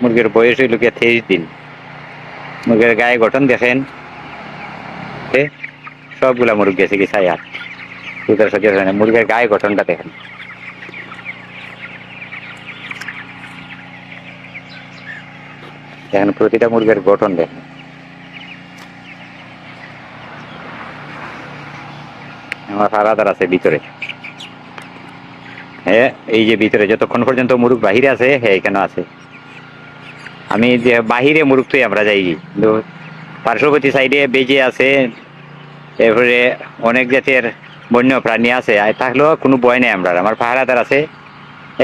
মুরগির বয়স হইল গিয়া 23 দিন। মুরগির গায়ে গঠন দেখেন, সবগুলা মুরগি আছে কি ছায়া, মুরগির গায়ে গঠনটা দেখেন। দেখেন প্রতিটা মুরগির গঠন দেখেন। আমার ফারাদার আছে ভিতরে, হ্যাঁ এই যে ভিতরে যতক্ষণ পর্যন্ত মুরগ বাহিরে আছে, হ্যাঁ এখানে আছে। আমি যে বাহিরে মুরগ তুই আমরা যাই, কিন্তু পার্শ্ববর্তী সাইডে বেজে আছে, এরপরে অনেক জাতের বন্য প্রাণী আছে, থাকলেও কোনো ভয় নেই আমরা। আমার পাহারাদার আছে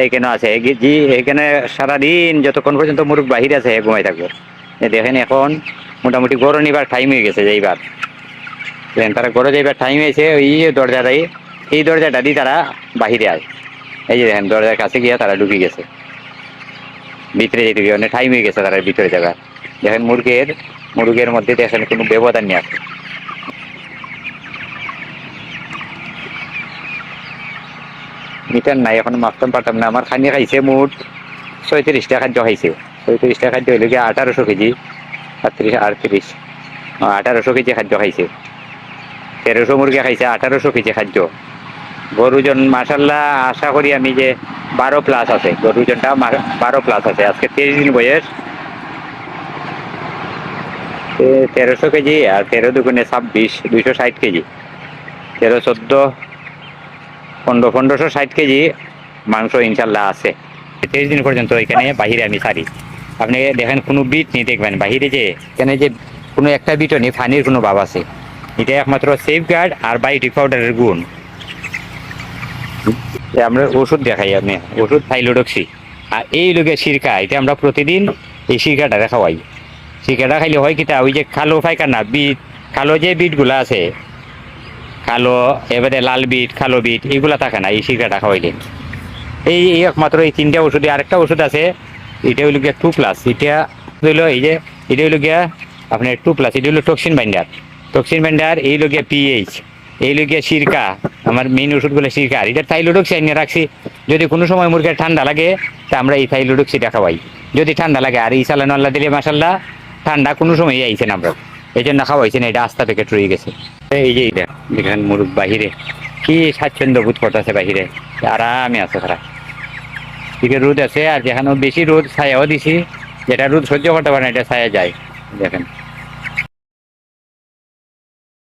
এইখানে আছে, জি এখানে সারাদিন যতক্ষণ পর্যন্ত মুরগ বাহিরে আছে ঘুমাই থাকবো। দেখেন এখন মোটামুটি গরু নিবার টাইম হয়ে গেছে, যাইবার তারা গরু যাইবার টাইম হয়েছে। ওই দরজাটাই, এই দরজাটা দিয়ে তারা বাহিরে আসে। এই যে দেখেন দরজার কাছে গিয়া তারা ঢুকে গেছে, ভিতরে যেতে গিয়ে অনেক টাইম হয়ে গেছে তারা ভিতরে যাবার। দেখেন মুরগের মধ্যে দেখেন কোনো ব্যবধান নেই আছে। মিটার নাই এখন মাপতাম পারতাম না। আমার খানি খাইছে মোট 36টা খাদ্য খাইছে। 36টা খাদ্য হইলে গিয়ে 1800 কেজি, 38 1800 কেজি খাদ্য খাইছে। 1300 মুরগি খাইছে, 1800 কেজি খাদ্য। গরুজন মাসাল্লাহ আশা করি আমি যে 12 প্লাস আছে, গরুজনটা 12 প্লাস আছে। আজকে 23 দিন বয়স, 1300 কেজি আর 13 দুগুণে 26, 260 কেজি। 13, 14, 15, 1560 কেজি মাংস ইনশাল্লাহ আছে। 23 দিন পর্যন্ত এখানে বাহিরে আমি ছাড়ি। আপনি দেখেন কোনো বিট নেই, দেখবেন বাহিরে যে এখানে যে কোনো একটা বিটও নেই, ফানির কোনো ভাব আছে। এটা একমাত্র সেফ গার্ড আর বায়োটিক পাউডারের গুণ। আমরা ওষুধ দেখাই, আপনি ওষুধ থাইলোডক্সি আর এই লোকের সিরকা, এটা আমরা প্রতিদিন এই সিরকাটা খাওয়াই। সিরকাটা খাইলে হয় কিটা, ওই যে কালো পায়খানা বিট, কালো যে বিটগুলো আছে, কালো এবারে লাল বিট, কালো বিট এগুলা থাকে না এই সিরকাটা খাওয়াইলে। এই একমাত্র এই 3টা ওষুধে। আরেকটা ওষুধ আছে, এটা হইল গিয়া 2+। এটা হইল এই যে, এটা হইল গিয়া আপনার 2+, এটা হইল টক্সিন বাইন্ডার। টক্সিন বাইন্ডার এই হইল গিয়া পিএইচ, এই হইল গিয়া সিরকা। আমার মেইন ওষুধগুলো সিরকা। আর এটা থাইলোডক্সি নিয়ে রাখছি, যদি কোনো সময় মুরগির ঠান্ডা লাগে তা আমরা এই থাইলোডক্সিটা খাওয়াই যদি ঠান্ডা লাগে। আর এই চালানো আল্লাহ দিলে মাসাল্লাহ ঠান্ডা কোনো সময় আইছে না, আমরা এই জন্য খাওয়াইছি না। এটা আস্থা থেকে রয়ে গেছে। এই যে এটা দেখেন মুরগ বাহিরে কি স্বাচ্ছন্দ্য বোধ করতেছে, বাহিরে আরামে আছে তারা। দিকে রোদ আছে, আর যেখানে বেশি রোদ ছায়াও দিছি, যেটা রোদ সহ্য করতে পারে না এটা ছায়া যায়। দেখেন